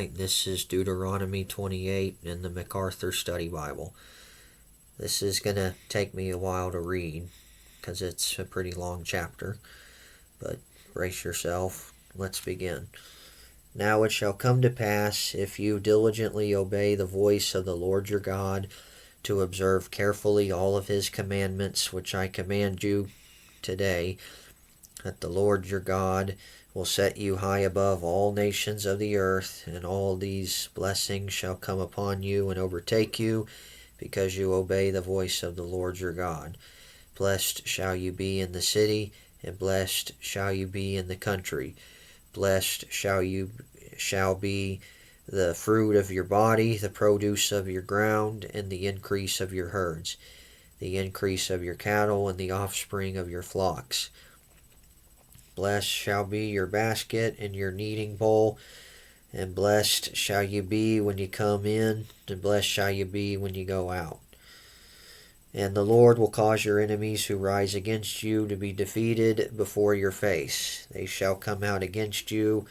tonight. This is Deuteronomy 28 in the MacArthur Study Bible. This is going to take me a while to read because it's a pretty long chapter, but brace yourself. Let's begin. Now it shall come to pass, if you diligently obey the voice of the Lord your God, to observe carefully all of his commandments which I command you today, that the Lord your God will set you high above all nations of the earth, and all these blessings shall come upon you and overtake you, because you obey the voice of the Lord your God. Blessed shall you be in the city, and blessed shall you be in the country. Blessed shall be the fruit of your body, the produce of your ground, and the increase of your herds, the increase of your cattle, and the offspring of your flocks. Blessed shall be your basket and your kneading bowl, and blessed shall you be when you come in, and blessed shall you be when you go out. And the Lord will cause your enemies who rise against you to be defeated before your face. They shall come out against you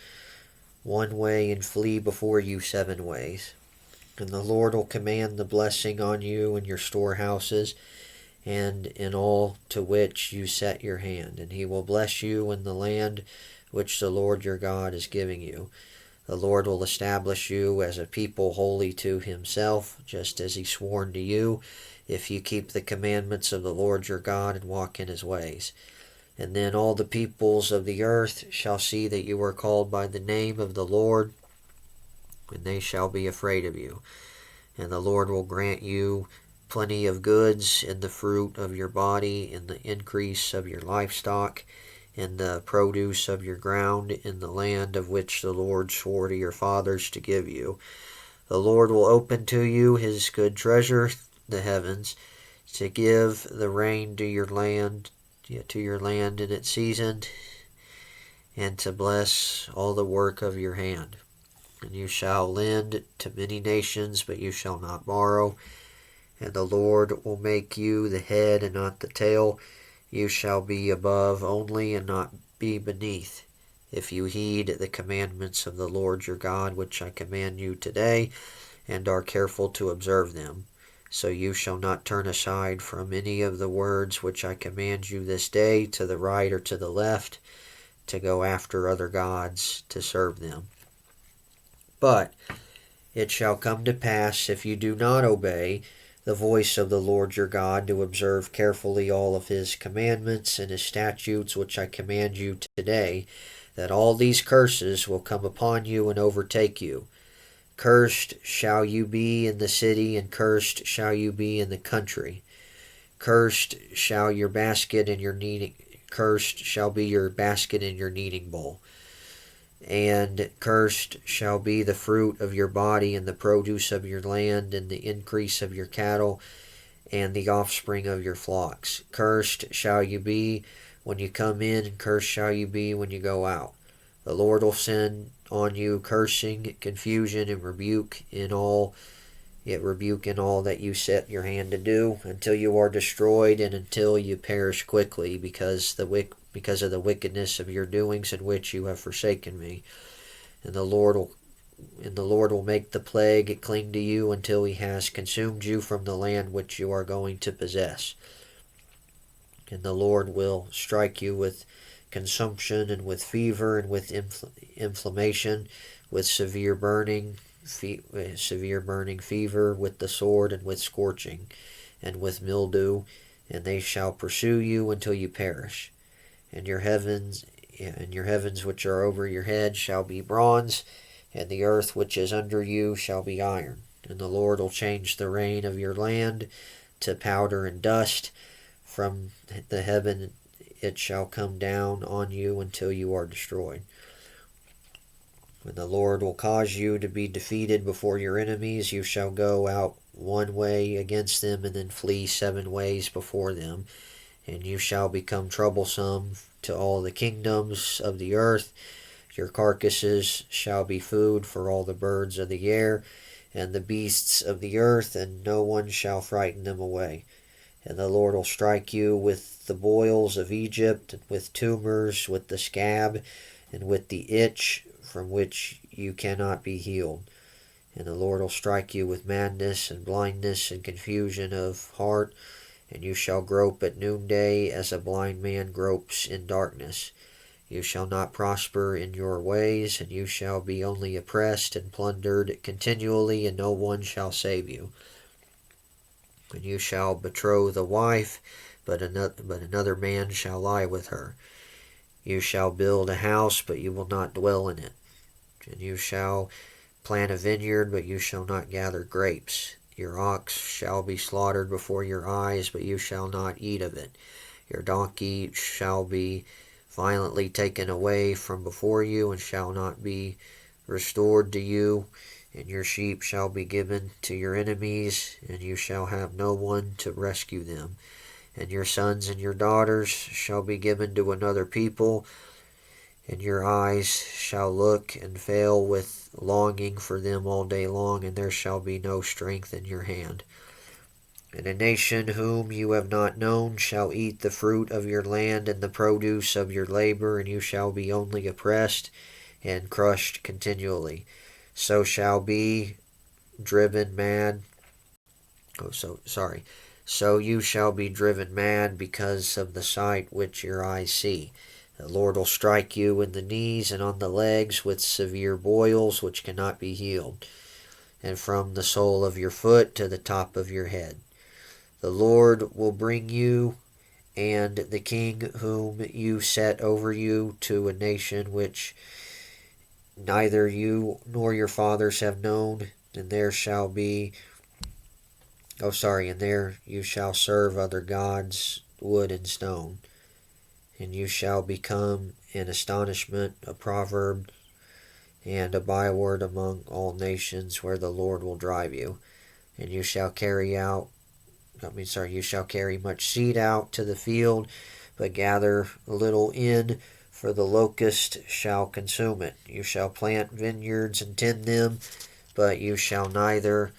one way and flee before you 7 ways. And the Lord will command the blessing on you in your storehouses, and in all to which you set your hand. And he will bless you in the land which the Lord your God is giving you. The Lord will establish you as a people holy to himself, just as he sworn to you, if you keep the commandments of the Lord your God and walk in his ways. And then all the peoples of the earth shall see that you are called by the name of the Lord, and they shall be afraid of you. And the Lord will grant you plenty of goods in the fruit of your body, in the increase of your livestock, in the produce of your ground, in the land of which the Lord swore to your fathers to give you. The Lord will open to you his good treasure, the heavens, to give the rain to your land in its season, and to bless all the work of your hand. And you shall lend to many nations, but you shall not borrow. And the Lord will make you the head and not the tail. You shall be above only and not be beneath, if you heed the commandments of the Lord your God, which I command you today, and are careful to observe them. So you shall not turn aside from any of the words which I command you this day, to the right or to the left, to go after other gods to serve them. But it shall come to pass, if you do not obey the voice of the Lord your God, to observe carefully all of his commandments and his statutes which I command you today, that all these curses will come upon you and overtake you. Cursed shall you be in the city, and cursed shall you be in the country. Cursed shall be your basket and your kneading bowl. And cursed shall be the fruit of your body, and the produce of your land, and the increase of your cattle, and the offspring of your flocks. Cursed shall you be when you come in, and cursed shall you be when you go out. The Lord will send on you cursing, confusion, and rebuke in all that you set your hand to do, until you are destroyed, and until you perish quickly, because of the wickedness of your doings in which you have forsaken me. And the Lord will make the plague cling to you until he has consumed you from the land which you are going to possess. And the Lord will strike you with consumption, and with fever, and with inflammation, with severe burning fever, with the sword, and with scorching, and with mildew, and they shall pursue you until you perish. And your heavens which are over your head shall be bronze, and the earth which is under you shall be iron. And the Lord will change the rain of your land to powder and dust. From the heaven it shall come down on you until you are destroyed. When the Lord will cause you to be defeated before your enemies, you shall go out one way against them, and then flee 7 ways before them. And you shall become troublesome to all the kingdoms of the earth. Your carcasses shall be food for all the birds of the air, and the beasts of the earth, and no one shall frighten them away. And the Lord will strike you with the boils of Egypt, and with tumors, with the scab, and with the itch, from which you cannot be healed. And the Lord will strike you with madness and blindness and confusion of heart, and you shall grope at noonday as a blind man gropes in darkness. You shall not prosper in your ways, and you shall be only oppressed and plundered continually, and no one shall save you. And you shall betroth a wife, but another man shall lie with her. You shall build a house, but you will not dwell in it. And you shall plant a vineyard, but you shall not gather grapes. Your ox shall be slaughtered before your eyes, but you shall not eat of it. Your donkey shall be violently taken away from before you, and shall not be restored to you. And your sheep shall be given to your enemies, and you shall have no one to rescue them. And your sons and your daughters shall be given to another people, and your eyes shall look and fail with longing for them all day long, and there shall be no strength in your hand. And a nation whom you have not known shall eat the fruit of your land and the produce of your labor, and you shall be only oppressed and crushed continually. So shall be driven mad. So you shall be driven mad because of the sight which your eyes see. The Lord will strike you in the knees and on the legs with severe boils which cannot be healed, and from the sole of your foot to the top of your head. The Lord will bring you and the king whom you set over you to a nation which neither you nor your fathers have known, and there you shall serve other gods, wood and stone. And you shall become an astonishment, a proverb, and a byword among all nations where the Lord will drive you. And you shall carry much seed out to the field, but gather little in, for the locust shall consume it. You shall plant vineyards and tend them, but you shall neither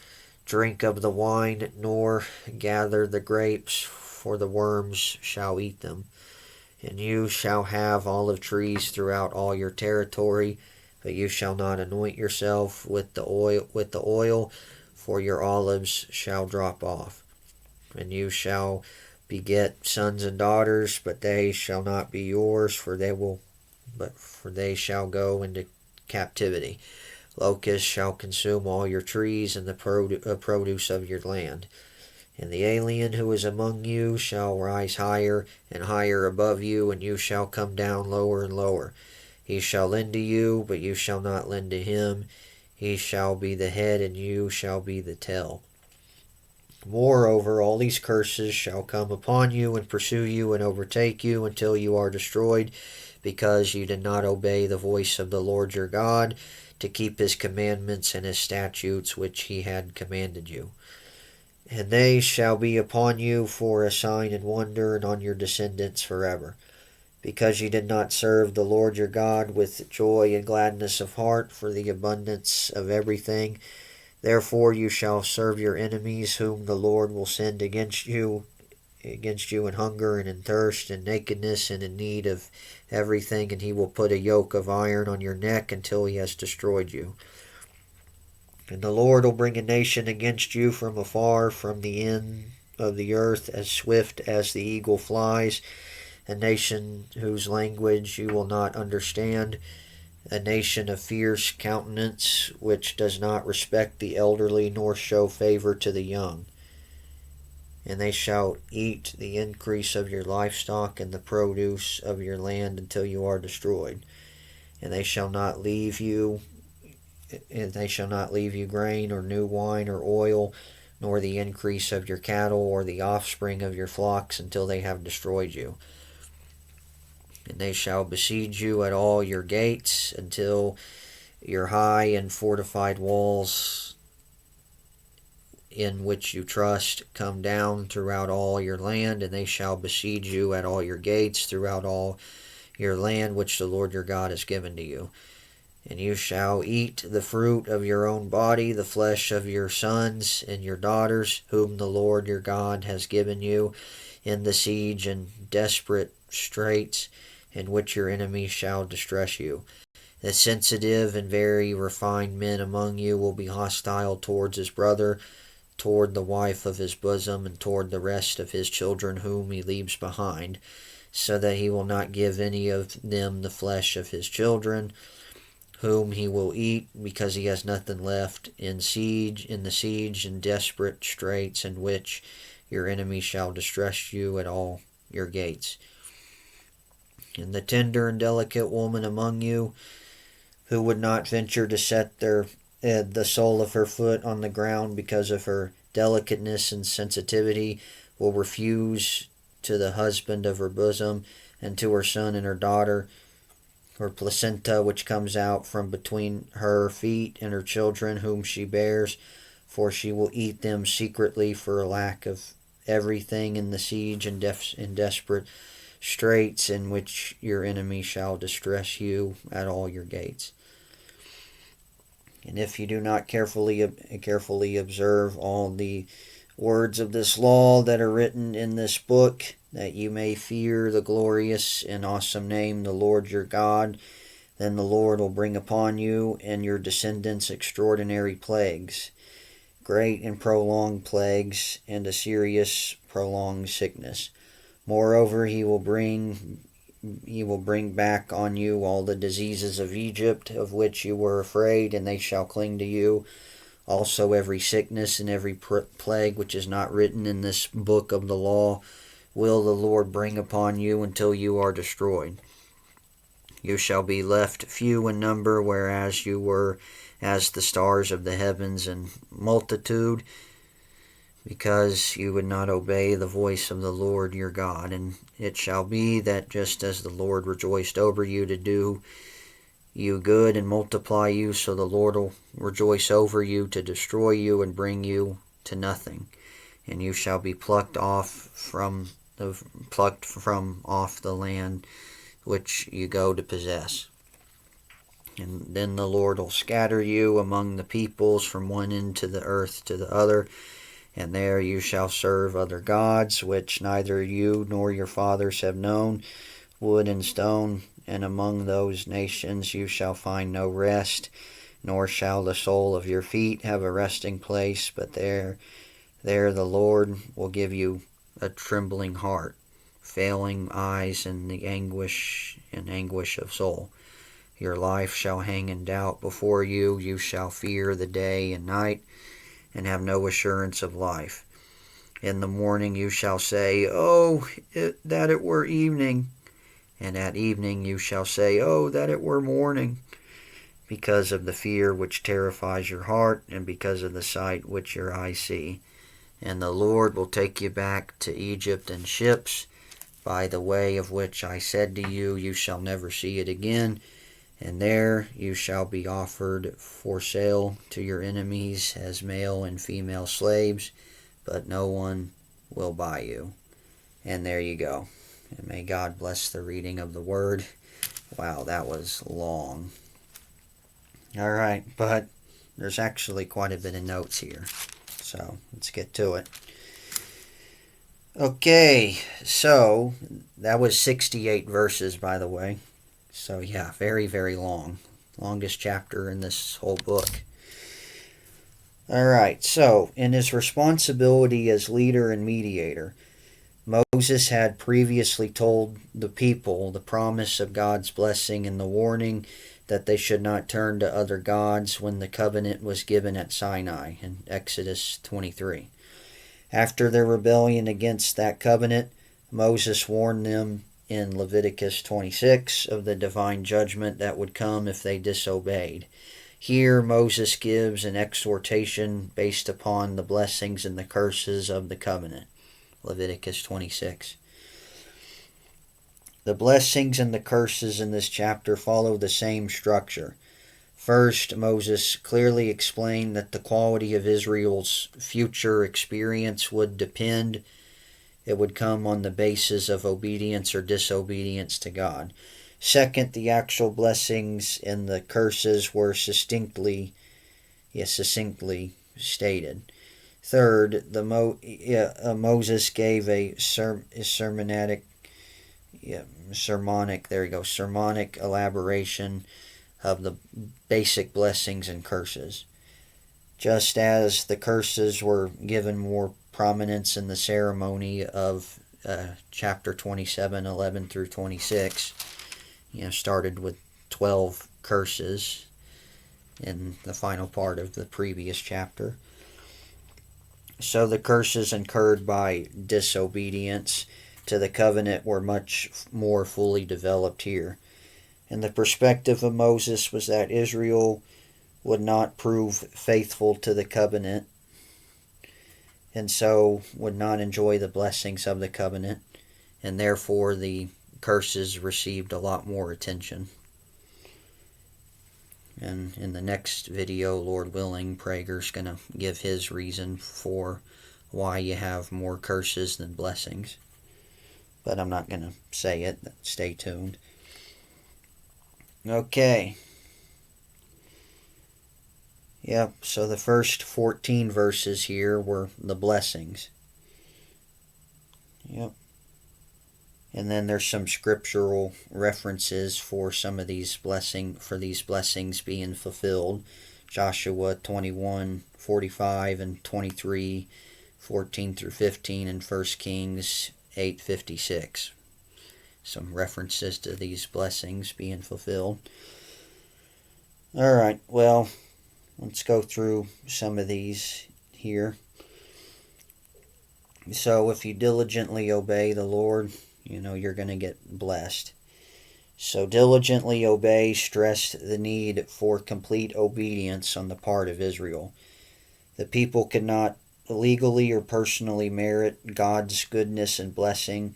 drink of the wine nor gather the grapes, for the worms shall eat them. And you shall have olive trees throughout all your territory, but you shall not anoint yourself with the oil, for your olives shall drop off. And you shall beget sons and daughters, but they shall not be yours, for they shall go into captivity. Locusts shall consume all your trees and the produce of your land. And the alien who is among you shall rise higher and higher above you, and you shall come down lower and lower. He shall lend to you, but you shall not lend to him. He shall be the head, and you shall be the tail. Moreover, all these curses shall come upon you and pursue you and overtake you until you are destroyed, because you did not obey the voice of the Lord your God to keep his commandments and his statutes which he had commanded you. And they shall be upon you for a sign and wonder, and on your descendants forever, because you did not serve the Lord your God with joy and gladness of heart for the abundance of everything. Therefore you shall serve your enemies, whom the Lord will send against you in hunger and in thirst and nakedness and in need of everything, and he will put a yoke of iron on your neck until he has destroyed you. And the Lord will bring a nation against you from afar, from the end of the earth, as swift as the eagle flies, a nation whose language you will not understand, a nation of fierce countenance, which does not respect the elderly nor show favor to the young. And they shall eat the increase of your livestock and the produce of your land until you are destroyed. And they shall not leave you grain or new wine or oil, nor the increase of your cattle or the offspring of your flocks until they have destroyed you. And they shall besiege you at all your gates until your high and fortified walls in which you trust come down throughout all your land, and they shall besiege you at all your gates throughout all your land which the Lord your God has given to you. And you shall eat the fruit of your own body, the flesh of your sons and your daughters, whom the Lord your God has given you, in the siege and desperate straits in which your enemies shall distress you. The sensitive and very refined men among you will be hostile towards his brother, toward the wife of his bosom, and toward the rest of his children whom he leaves behind, so that he will not give any of them the flesh of his children, whom he will eat, because he has nothing left in the siege and desperate straits in which your enemy shall distress you at all your gates. And the tender and delicate woman among you, who would not venture to set the sole of her foot on the ground because of her delicateness and sensitivity, will refuse to the husband of her bosom, and to her son and her daughter, her placenta which comes out from between her feet, and her children whom she bears, for she will eat them secretly for lack of everything in the siege and desperate straits in which your enemy shall distress you at all your gates. And if you do not carefully observe all the words of this law that are written in this book, that you may fear the glorious and awesome name, the Lord your God, then the Lord will bring upon you and your descendants extraordinary plagues, great and prolonged plagues, and a serious prolonged sickness. Moreover, he will bring back on you all the diseases of Egypt, of which you were afraid, and they shall cling to you. Also every sickness and every plague which is not written in this book of the law will the Lord bring upon you until you are destroyed. You shall be left few in number, whereas you were as the stars of the heavens in multitude, because you would not obey the voice of the Lord your God. And it shall be that just as the Lord rejoiced over you to do you good and multiply you, so the Lord will rejoice over you to destroy you and bring you to nothing. And you shall be plucked from off the land which you go to possess. And then the Lord will scatter you among the peoples from one end of the earth to the other, and there you shall serve other gods, which neither you nor your fathers have known, wood and stone, and among those nations you shall find no rest, nor shall the sole of your feet have a resting place, but there the Lord will give you a trembling heart, failing eyes, and the anguish of soul. Your life shall hang in doubt before you. You shall fear the day and night, and have no assurance of life. In the morning you shall say, "Oh, that it were evening." And at evening you shall say, "Oh, that it were morning," because of the fear which terrifies your heart, and because of the sight which your eyes see. And the Lord will take you back to Egypt in ships, by the way of which I said to you, you shall never see it again. And there you shall be offered for sale to your enemies as male and female slaves, but no one will buy you. And there you go. And may God bless the reading of the word. Wow, that was long. All right, but there's actually quite a bit of notes here. So let's get to it. Okay, so that was 68 verses, by the way. So yeah, very, very long. Longest chapter in this whole book. Alright, so in his responsibility as leader and mediator, Moses had previously told the people the promise of God's blessing and the warning that they should not turn to other gods when the covenant was given at Sinai in Exodus 23. After their rebellion against that covenant, Moses warned them in Leviticus 26 of the divine judgment that would come if they disobeyed. Here Moses gives an exhortation based upon the blessings and the curses of the covenant. Leviticus 26. The blessings and the curses in this chapter follow the same structure. First, Moses clearly explained that the quality of Israel's future experience would depend. It would come on the basis of obedience or disobedience to God. Second, the actual blessings and the curses were succinctly stated. Third, Moses gave a sermonic elaboration of the basic blessings and curses. Just as the curses were given more prominence in the ceremony of chapter 27, 11 through 26, started with 12 curses in the final part of the previous chapter. So the curses incurred by disobedience to the covenant were much more fully developed here. And the perspective of Moses was that Israel would not prove faithful to the covenant, and so would not enjoy the blessings of the covenant, and therefore the curses received a lot more attention. And in the next video, Lord willing, Prager's going to give his reason for why you have more curses than blessings. But I'm not going to say it. Stay tuned. Okay. Yep, so the first 14 verses here were the blessings. Yep. And then there's some scriptural references for some of these blessings being fulfilled. Joshua 21:45 and 23:14 through 15, and 1 Kings 8:56. Some references to these blessings being fulfilled. Alright, well, let's go through some of these here. So if you diligently obey the Lord, you're going to get blessed. So diligently obey stressed the need for complete obedience on the part of Israel. The people could not legally or personally merit God's goodness and blessing,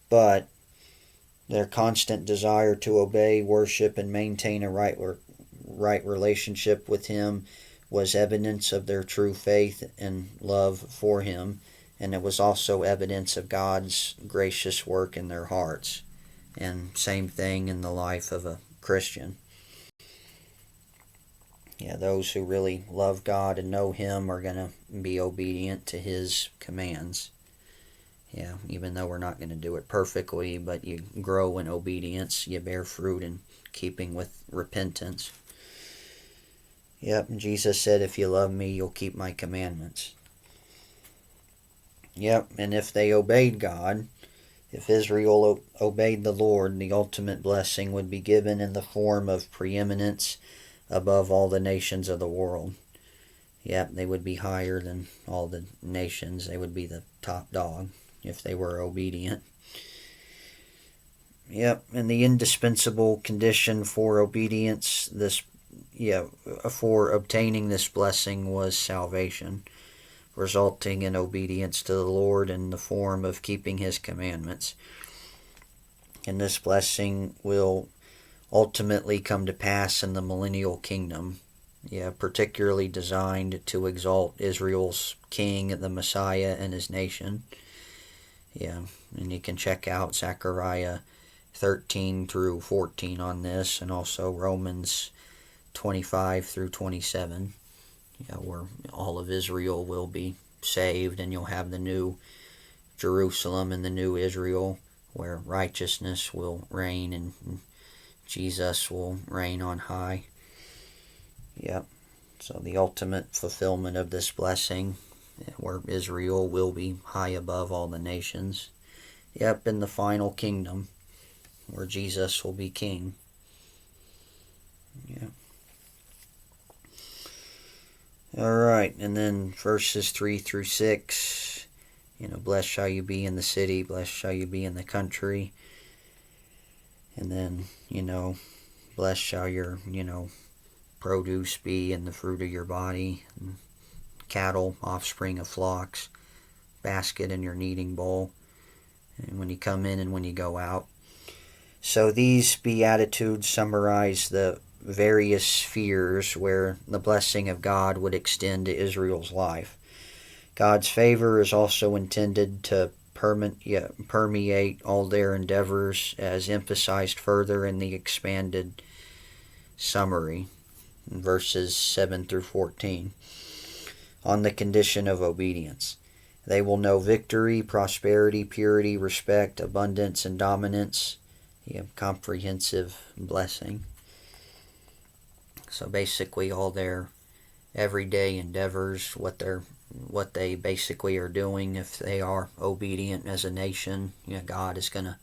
but their constant desire to obey, worship, and maintain a right relationship with Him was evidence of their true faith and love for Him. And it was also evidence of God's gracious work in their hearts. And same thing in the life of a Christian. Those who really love God and know Him are going to be obedient to His commands. Even though we're not going to do it perfectly, but you grow in obedience, you bear fruit in keeping with repentance. And Jesus said, if you love me, you'll keep my commandments. And if they obeyed God, if Israel obeyed the Lord, the ultimate blessing would be given in the form of preeminence above all the nations of the world. They would be higher than all the nations. They would be the top dog if they were obedient. And the indispensable condition for obedience, for obtaining this blessing was salvation, resulting in obedience to the Lord in the form of keeping His commandments. And this blessing will ultimately come to pass in the millennial kingdom, particularly designed to exalt Israel's king, the Messiah, and his nation. And you can check out Zechariah 13 through 14 on this, and also Romans 25 through 27. Where all of Israel will be saved, and you'll have the new Jerusalem and the new Israel, where righteousness will reign and Jesus will reign on high. So the ultimate fulfillment of this blessing, where Israel will be high above all the nations. In the final kingdom, where Jesus will be king. Alright, and then verses 3 through 6, blessed shall you be in the city, blessed shall you be in the country. And then, blessed shall your, produce be, and the fruit of your body, and cattle, offspring of flocks, basket in your kneading bowl, and when you come in and when you go out. So these Beatitudes summarize the various spheres where the blessing of God would extend to Israel's life. God's favor is also intended to permeate all their endeavors, as emphasized further in the expanded summary in verses 7 through 14, on the condition of obedience. They will know victory, prosperity, purity, respect, abundance, and dominance. Comprehensive blessing. So basically all their everyday endeavors, what they basically are doing, if they are obedient as a nation, God is going to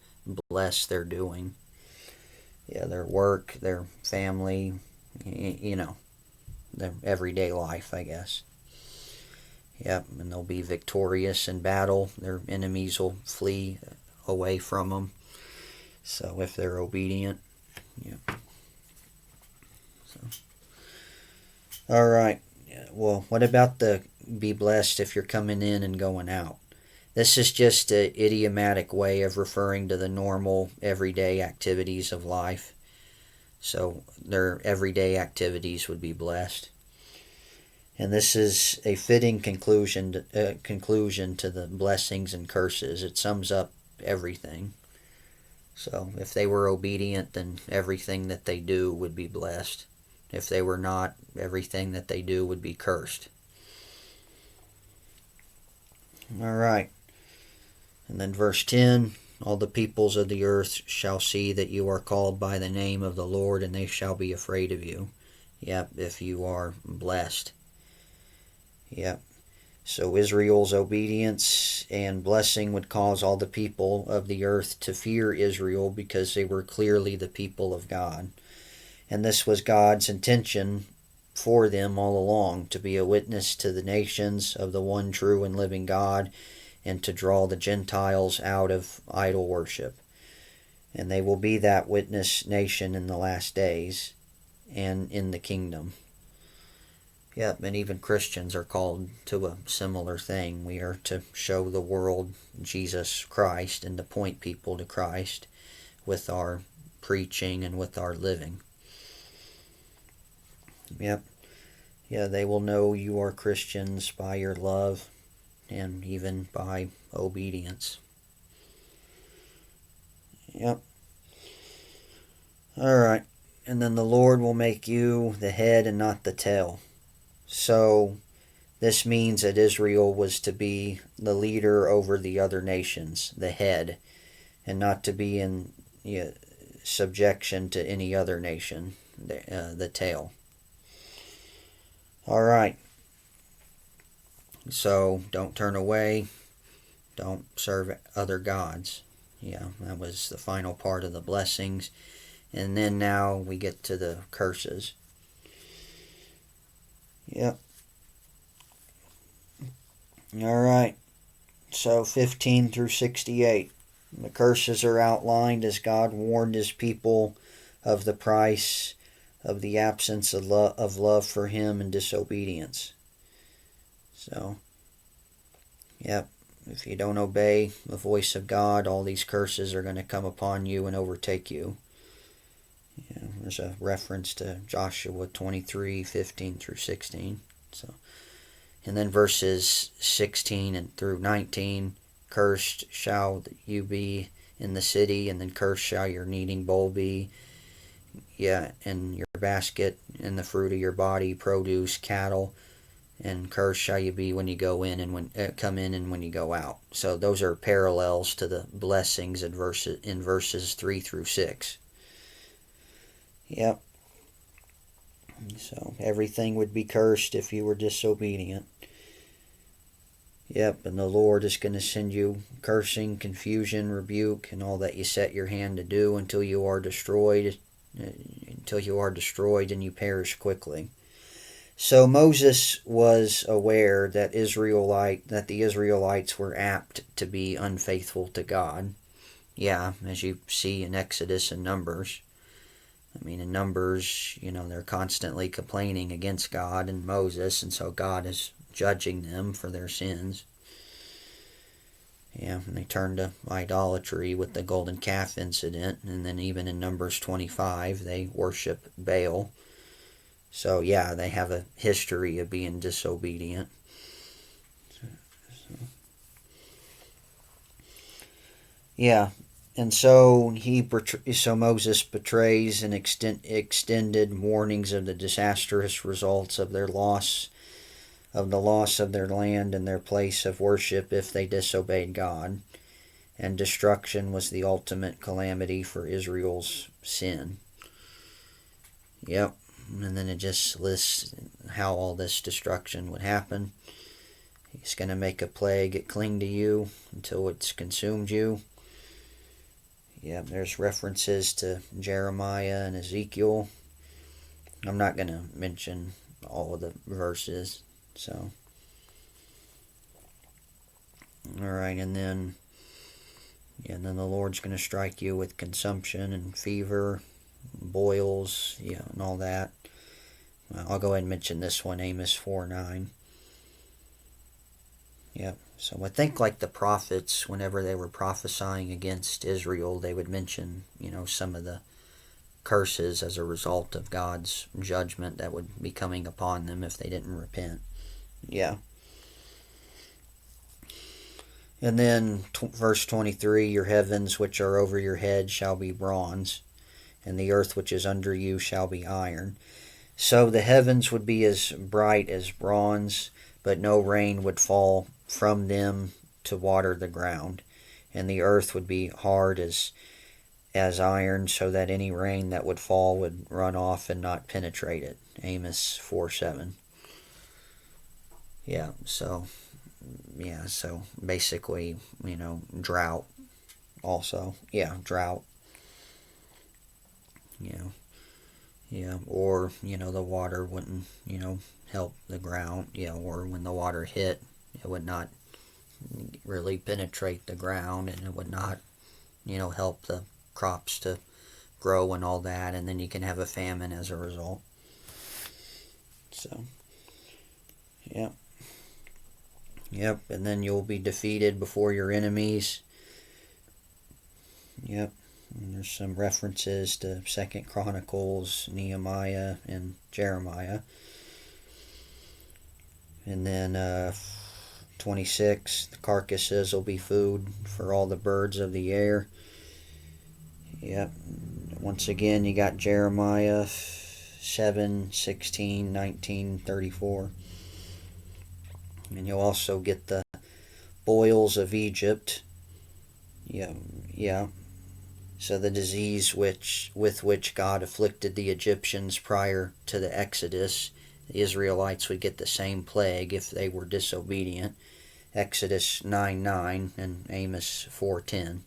bless their doing. Their work, their family, their everyday life, I guess. And they'll be victorious in battle. Their enemies will flee away from them. So if they're obedient, So, all right. Well, what about the be blessed if you're coming in and going out? This is just an idiomatic way of referring to the normal, everyday activities of life. So their everyday activities would be blessed. And this is a fitting conclusion to the blessings and curses. It sums up everything. So if they were obedient, then everything that they do would be blessed. If they were not, everything that they do would be cursed. All right. And then verse 10, all the peoples of the earth shall see that you are called by the name of the Lord, and they shall be afraid of you. If you are blessed. So Israel's obedience and blessing would cause all the people of the earth to fear Israel because they were clearly the people of God. And this was God's intention for them all along, to be a witness to the nations of the one true and living God, and to draw the Gentiles out of idol worship. And they will be that witness nation in the last days and in the kingdom. And even Christians are called to a similar thing. We are to show the world Jesus Christ and to point people to Christ with our preaching and with our living. They will know you are Christians by your love and even by obedience. All right. And then the Lord will make you the head and not the tail. So this means that Israel was to be the leader over the other nations, the head, and not to be in subjection to any other nation, the tail. All right. So don't turn away. Don't serve other gods. That was the final part of the blessings. And then now we get to the curses. All right. So 15 through 68. The curses are outlined as God warned his people of the price of the absence of love for him and disobedience. So, if you don't obey the voice of God, all these curses are going to come upon you and overtake you. There's a reference to Joshua 23, 15 through 16. And then verses 16 and through 19, cursed shall you be in the city, and then cursed shall your kneading bowl be. And your basket and the fruit of your body, produce, cattle, and cursed shall you be when you go in and when come in and when you go out. So those are parallels to the blessings in verses 3 through 6. So everything would be cursed if you were disobedient. And the Lord is going to send you cursing, confusion, rebuke, and all that you set your hand to do until you are destroyed, and you perish quickly. So Moses was aware that the Israelites were apt to be unfaithful to God. As you see in Exodus and Numbers. In Numbers, they're constantly complaining against God and Moses, and so God is judging them for their sins. And they turned to idolatry with the golden calf incident, and then even in Numbers 25, they worship Baal. So they have a history of being disobedient. And so Moses betrays and extended warnings of the disastrous results of the loss of their land and their place of worship if they disobeyed God. And destruction was the ultimate calamity for Israel's sin. and then it just lists how all this destruction would happen. He's going to make a plague cling to you until it's consumed you. Yeah, there's references to Jeremiah and Ezekiel. I'm not going to mention all of the verses, so. Alright, and then the Lord's going to strike you with consumption and fever, boils, and all that. I'll go ahead and mention this one, Amos 4:9. Yep. So I think like the prophets, whenever they were prophesying against Israel, they would mention, some of the curses as a result of God's judgment that would be coming upon them if they didn't repent. Yeah. And then verse 23, your heavens which are over your head shall be bronze, and the earth which is under you shall be iron. So the heavens would be as bright as bronze, but no rain would fall from them to water the ground. And the earth would be hard as iron, so that any rain that would fall would run off and not penetrate it. Amos 4:7. So basically, drought also. Drought. Or, the water wouldn't, help the ground, or when the water hit, it would not really penetrate the ground, and it would not, help the crops to grow and all that, and then you can have a famine as a result. So, and then you'll be defeated before your enemies. And there's some references to 2 Chronicles, Nehemiah, and Jeremiah. And then 26, the carcasses will be food for all the birds of the air. Once again, you got Jeremiah 7, 16, 19, 34. And you'll also get the boils of Egypt. So the disease with which God afflicted the Egyptians prior to the Exodus, the Israelites would get the same plague if they were disobedient. Exodus 9:9 and Amos 4:10.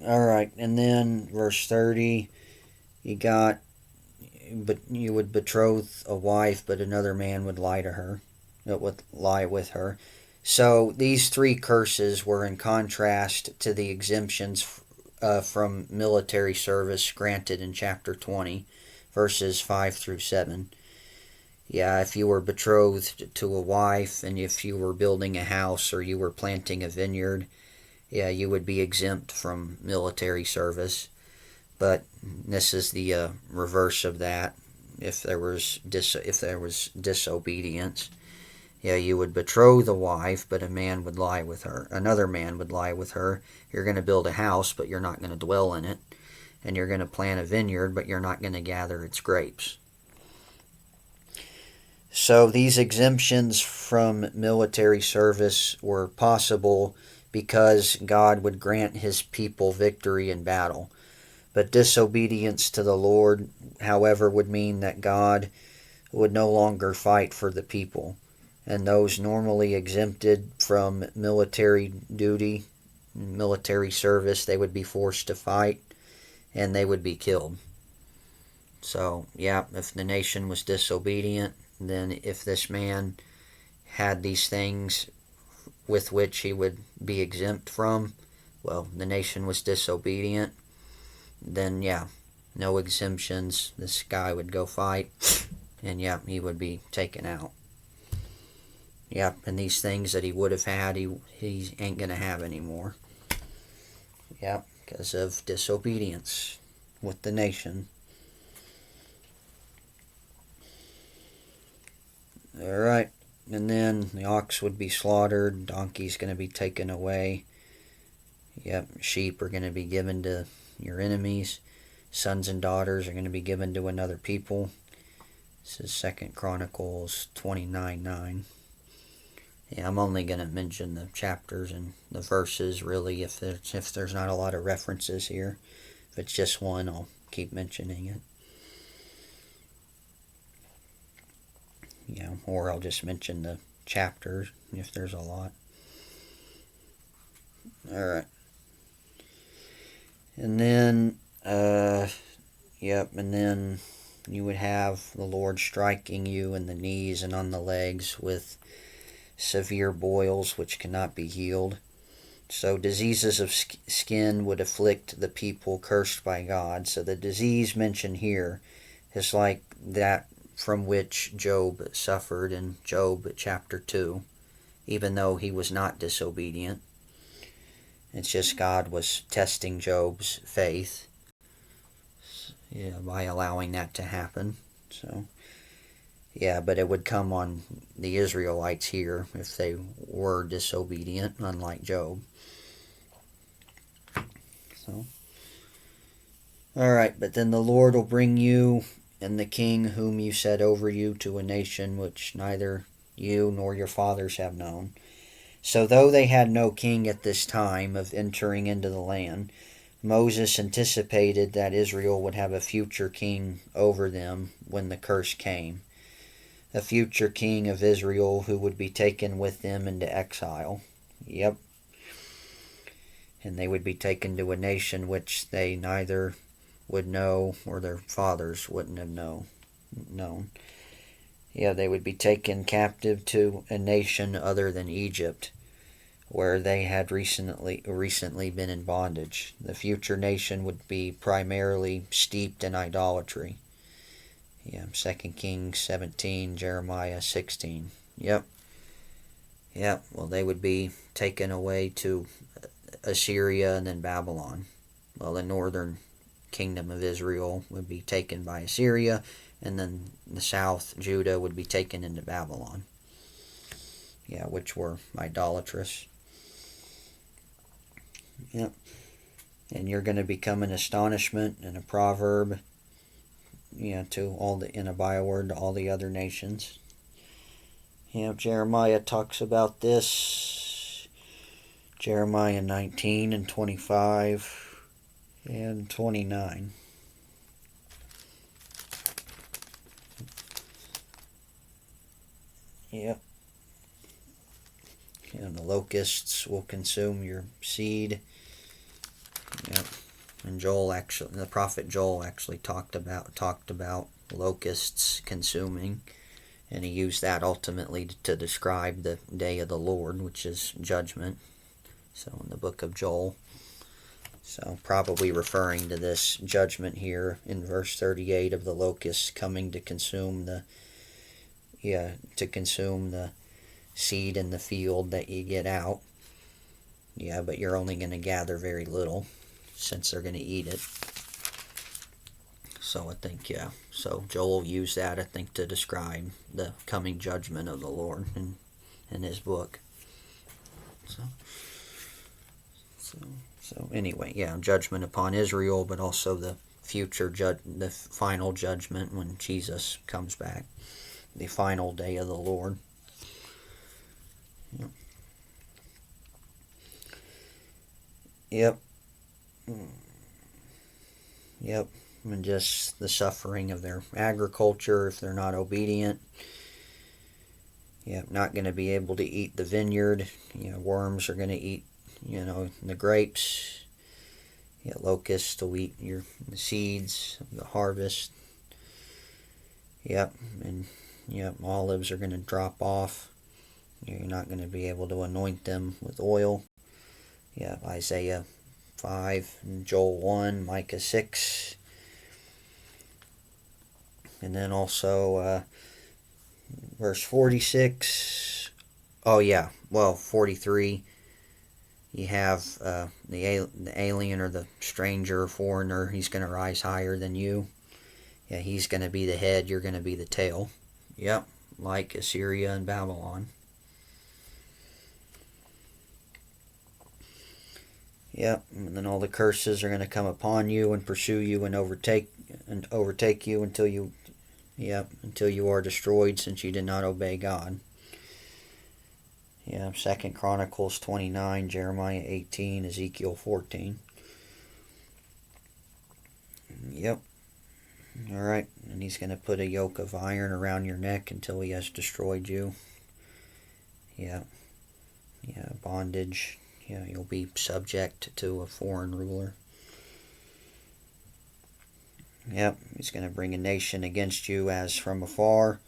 Alright, and then verse 30, but you would betroth a wife, but another man would lie with her. So these three curses were in contrast to the exemptions from military service granted in chapter 20, verses 5 through 7. If you were betrothed to a wife, and if you were building a house or you were planting a vineyard, you would be exempt from military service. But this is the reverse of that. If there was disobedience, you would betroth a wife, but a man would lie with her. Another man would lie with her. You're going to build a house, but you're not going to dwell in it. And you're going to plant a vineyard, but you're not going to gather its grapes. So these exemptions from military service were possible because God would grant his people victory in battle. But disobedience to the Lord, however, would mean that God would no longer fight for the people. And those normally exempted from military duty, military service, they would be forced to fight, and they would be killed. So, if the nation was disobedient, then if this man had these things with which he would be exempt from, the nation was disobedient, then no exemptions, this guy would go fight, and he would be taken out. And these things that he would have had, he ain't going to have anymore. Because of disobedience with the nation. Alright, and then the ox would be slaughtered, donkey's going to be taken away. Sheep are going to be given to your enemies. Sons and daughters are going to be given to another people. This is 2 Chronicles 29:9. I'm only going to mention the chapters and the verses, really, if there's not a lot of references here. If it's just one, I'll keep mentioning it. Or I'll just mention the chapters if there's a lot. Alright. And then, and then you would have the Lord striking you in the knees and on the legs with severe boils which cannot be healed. So diseases of skin would afflict the people cursed by God. So the disease mentioned here is like that from which Job suffered in Job chapter 2, even though he was not disobedient. It's just God was testing Job's faith by allowing that to happen. So, but it would come on the Israelites here if they were disobedient, unlike Job. So, alright, but then the Lord will bring you and the king whom you set over you to a nation which neither you nor your fathers have known. So though they had no king at this time of entering into the land, Moses anticipated that Israel would have a future king over them when the curse came. A future king of Israel who would be taken with them into exile. Yep. And they would be taken to a nation which they neither would know or their fathers wouldn't have known. They would be taken captive to a nation other than Egypt, where they had recently been in bondage. The future nation would be primarily steeped in idolatry. 2 Kings 17, Jeremiah 16. Well, they would be taken away to Assyria and then Babylon. Well, the northern kingdom of Israel would be taken by Assyria, and then the south, Judah, would be taken into Babylon. Which were idolatrous. And you're going to become an astonishment and a proverb, to all in a byword to all the other nations. Jeremiah talks about this. Jeremiah 19 and 25 and 29. And the locusts will consume your seed. And the prophet Joel actually talked about locusts consuming, and he used that ultimately to describe the day of the Lord, which is judgment. So in the book of Joel. So probably referring to this judgment here in verse 38 of the locusts coming to consume the seed in the field that you get out. But you're only going to gather very little since they're going to eat it. So I think, so Joel used that, I think, to describe the coming judgment of the Lord in his book. So anyway, judgment upon Israel, but also the future the final judgment when Jesus comes back, the final day of the Lord. Yep. And just the suffering of their agriculture if they're not obedient. Not going to be able to eat the vineyard. Worms are going to eat, the grapes. Locusts will eat the seeds, the harvest. And olives are going to drop off. You're not going to be able to anoint them with oil. Isaiah 5, Joel 1, Micah 6. And then also verse 46. 43. You have the alien or the stranger or foreigner. He's going to rise higher than you. He's going to be the head. You're going to be the tail. Like Assyria and Babylon. And then all the curses are going to come upon you and pursue you and overtake you until you are destroyed, since you did not obey God. 2 Chronicles 29, Jeremiah 18, Ezekiel 14. Yep. All right. And he's going to put a yoke of iron around your neck until he has destroyed you. Yeah. Yeah. Bondage. Yeah. You'll be subject to a foreign ruler. Yep. He's going to bring a nation against you as from afar.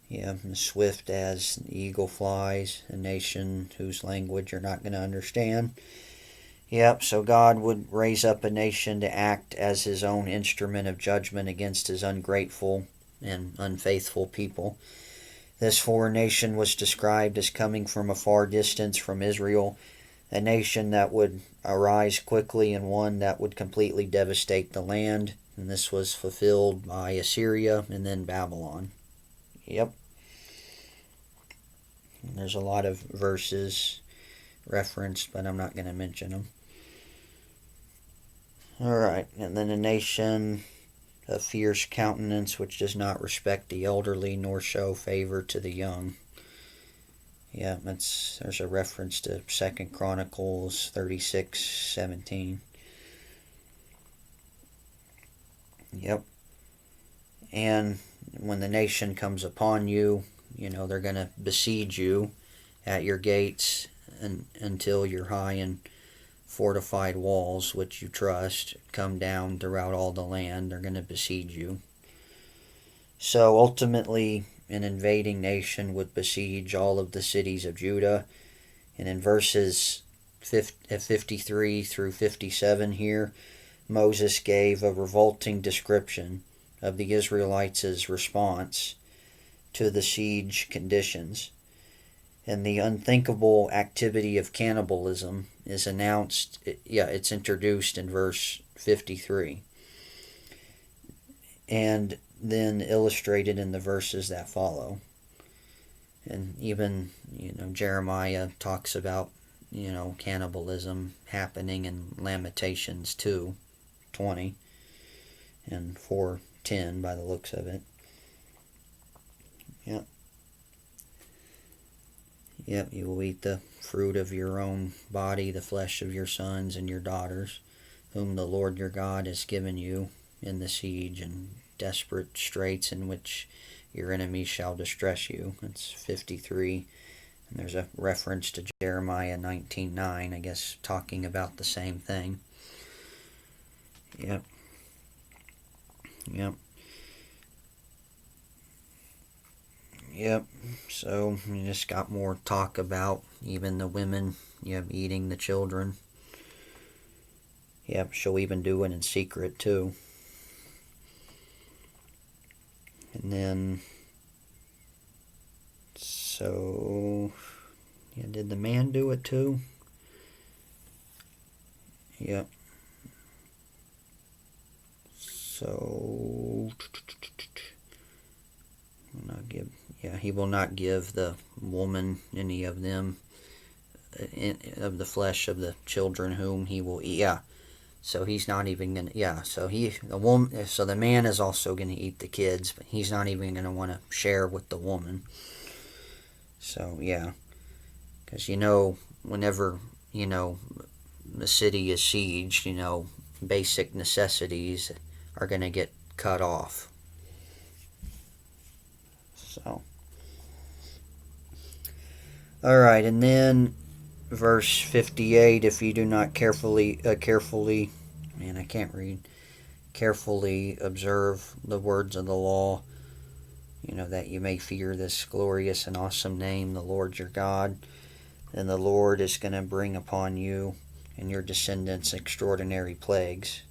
Yeah. And swift as the eagle flies. A nation whose language you're not going to understand. Yep, so God would raise up a nation to act as his own instrument of judgment against his ungrateful and unfaithful people. This foreign nation was described as coming from a far distance from Israel, a nation that would arise quickly and one that would completely devastate the land. And this was fulfilled by Assyria and then Babylon. Yep. And there's a lot of verses referenced, but I'm not going to mention them. Alright, and then a nation of fierce countenance which does not respect the elderly nor show favor to the young. Yeah, there's a reference to 2 Chronicles 36:17. Yep. And when the nation comes upon you, they're going to besiege you at your gates until you're high and fortified walls which you trust come down throughout all the land. They're going to besiege you. So ultimately, an invading nation would besiege all of the cities of Judah. And in verses 53 through 57 here, Moses gave a revolting description of the Israelites' response to the siege conditions. And the unthinkable activity of cannibalism is announced, it's introduced in verse 53. And then illustrated in the verses that follow. And even, Jeremiah talks about, cannibalism happening in Lamentations 2:20 and 4:10 by the looks of it. Yep. Yep, you will eat the fruit of your own body, the flesh of your sons and your daughters, whom the Lord your God has given you in the siege and desperate straits in which your enemies shall distress you. It's 53. And there's a reference to Jeremiah 19:9, I guess, talking about the same thing. Yep. Yep. Yep, so you just got more talk about even the women, eating the children. Yep, she'll even do it in secret too. And then, so, did the man do it too? Yep. So, he will not give the woman any of them, of the flesh of the children whom he will eat. Yeah. So he's not even going to, so the man is also going to eat the kids, but he's not even going to want to share with the woman. So, yeah. Because, whenever, the city is sieged, basic necessities are going to get cut off. So. Alright, and then verse 58, if you do not carefully observe the words of the law, that you may fear this glorious and awesome name, the Lord your God, then the Lord is going to bring upon you and your descendants extraordinary plagues,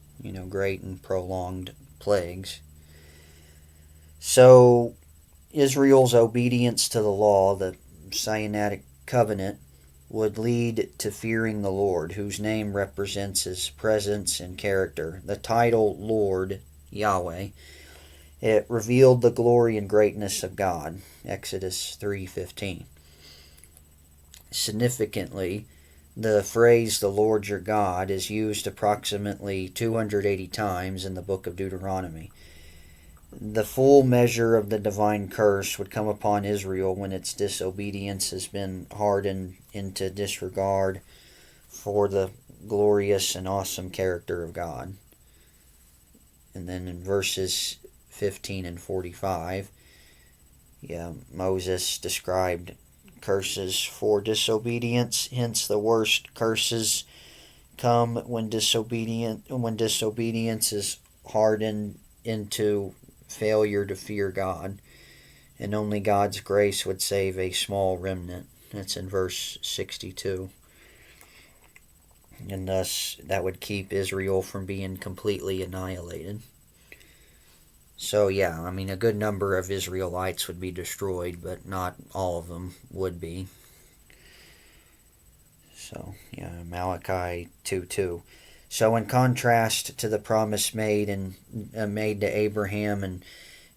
great and prolonged plagues. So, Israel's obedience to the law, the Sinaitic covenant, would lead to fearing the Lord, whose name represents his presence and character. The title Lord, Yahweh, it revealed the glory and greatness of God, Exodus 3:15. Significantly, the phrase the Lord your God is used approximately 280 times in the book of Deuteronomy. The full measure of the divine curse would come upon Israel when its disobedience has been hardened into disregard for the glorious and awesome character of God. And then in verses 15 and 45, Moses described curses for disobedience. Hence, the worst curses come when disobedience is hardened into failure to fear God, and only God's grace would save a small remnant. That's in verse 62. And thus, that would keep Israel from being completely annihilated. So, a good number of Israelites would be destroyed, but not all of them would be. So, Malachi 2:2. So, in contrast to the promise made to Abraham in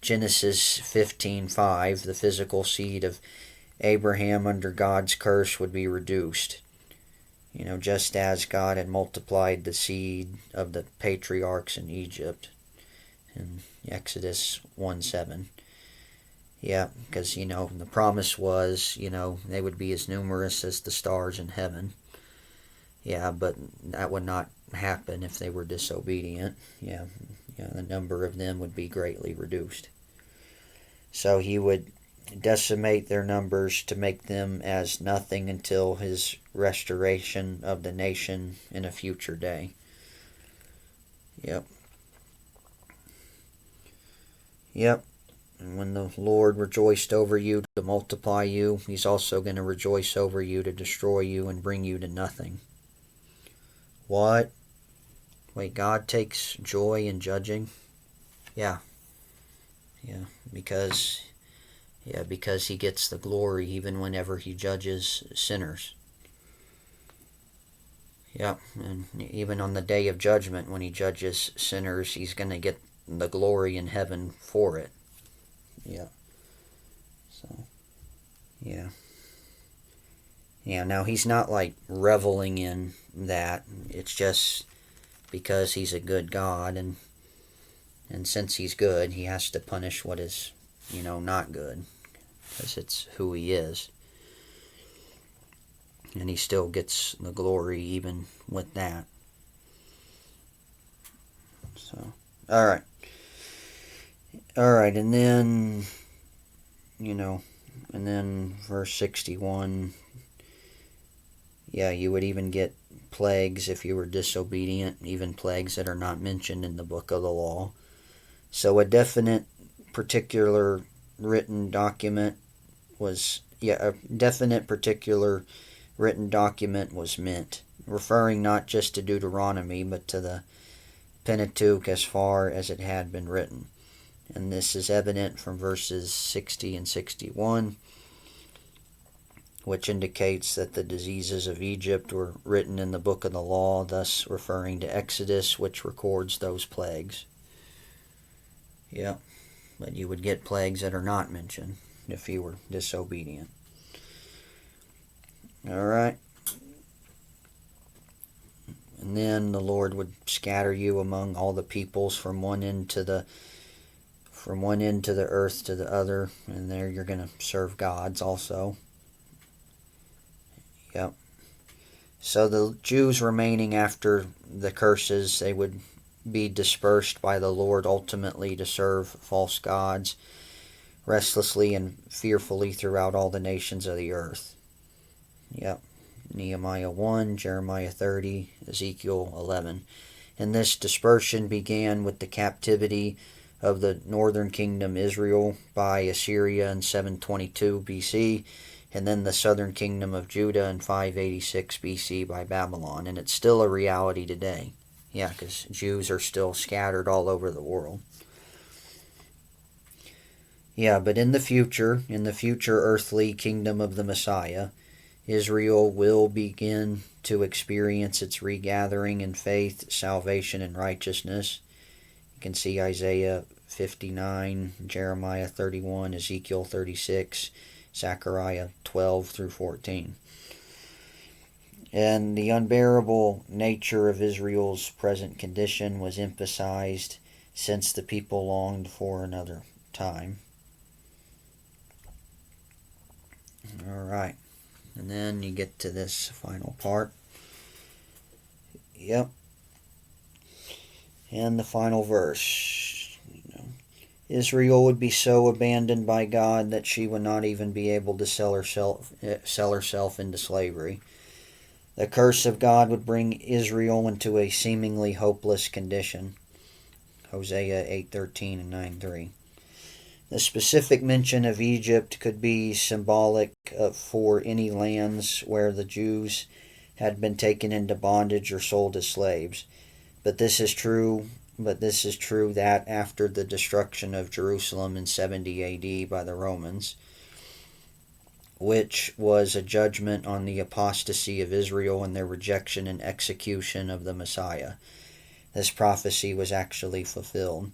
Genesis 15:5, the physical seed of Abraham under God's curse would be reduced. Just as God had multiplied the seed of the patriarchs in Egypt in Exodus 1:7. Yeah, because, the promise was, they would be as numerous as the stars in heaven. Yeah, but that would not happen if they were disobedient. The number of them would be greatly reduced. So he would decimate their numbers to make them as nothing until his restoration of the nation in a future day. Yep. And when the Lord rejoiced over you to multiply you, he's also going to rejoice over you to destroy you and bring you to nothing. What? Wait, God takes joy in judging? Yeah, because he gets the glory even whenever he judges sinners. Yeah, and even on the day of judgment when he judges sinners, he's going to get the glory in heaven for it. Yeah. So, yeah. Now he's not like reveling in that. It's just because he's a good God, and since he's good, he has to punish what is, not good, because it's who he is. And he still gets the glory even with that. So, alright, and then, verse 61, you would even get plagues if you were disobedient, even plagues that are not mentioned in the book of the law. So a definite particular written document was meant, referring not just to Deuteronomy, but to the Pentateuch as far as it had been written. And this is evident from verses 60 and 61, which indicates that the diseases of Egypt were written in the book of the law, thus referring to Exodus, which records those plagues. Yeah, but you would get plagues that are not mentioned if you were disobedient. Alright. And then the Lord would scatter you among all the peoples from one end to the earth to the other, and there you're going to serve gods also. Yep. So the Jews remaining after the curses, they would be dispersed by the Lord ultimately to serve false gods restlessly and fearfully throughout all the nations of the earth. Yep. Nehemiah 1, Jeremiah 30, Ezekiel 11. And this dispersion began with the captivity of the northern kingdom Israel by Assyria in 722 BC, and then the southern kingdom of Judah in 586 BC by Babylon. And it's still a reality today. Yeah, because Jews are still scattered all over the world. Yeah, but in the future earthly kingdom of the Messiah, Israel will begin to experience its regathering in faith, salvation, and righteousness. You can see Isaiah 59, Jeremiah 31, Ezekiel 36, Zechariah 12 through 14. And the unbearable nature of Israel's present condition was emphasized since the people longed for another time. Alright, and then you get to this final part. Yep. And the final verse. Israel would be so abandoned by God that she would not even be able to sell herself into slavery. The curse of God would bring Israel into a seemingly hopeless condition. Hosea 8:13 and 9:3. The specific mention of Egypt could be symbolic for any lands where the Jews had been taken into bondage or sold as slaves. But this is true that after the destruction of Jerusalem in 70 AD by the Romans, which was a judgment on the apostasy of Israel and their rejection and execution of the Messiah, this prophecy was actually fulfilled.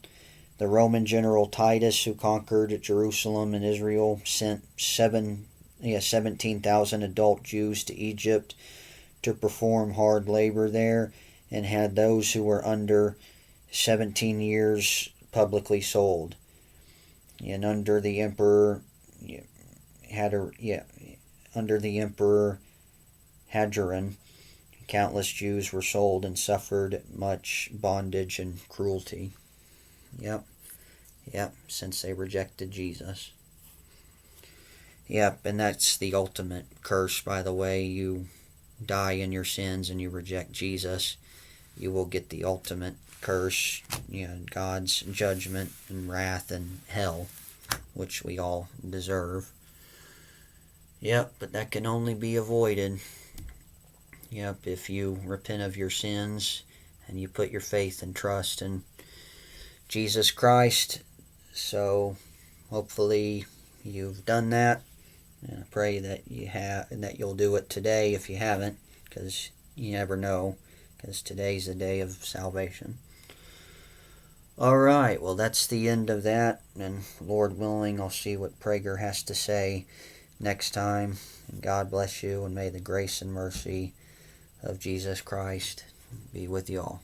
The Roman general Titus, who conquered Jerusalem and Israel, sent 17,000 adult Jews to Egypt to perform hard labor there, and had those who were under 17 years publicly sold. And under the emperor Hadrian, countless Jews were sold and suffered much bondage and cruelty. Since they rejected Jesus. And that's the ultimate curse, by the way. You die in your sins and you reject Jesus, you will get the ultimate curse, God's judgment and wrath and hell, which we all deserve. But that can only be avoided. If you repent of your sins and you put your faith and trust in Jesus Christ. So hopefully you've done that, and I pray that you have, and that you'll do it today if you haven't, because you never know, because today's the day of salvation. Alright, well, that's the end of that, and Lord willing, I'll see what Prager has to say next time. And God bless you, and may the grace and mercy of Jesus Christ be with you all.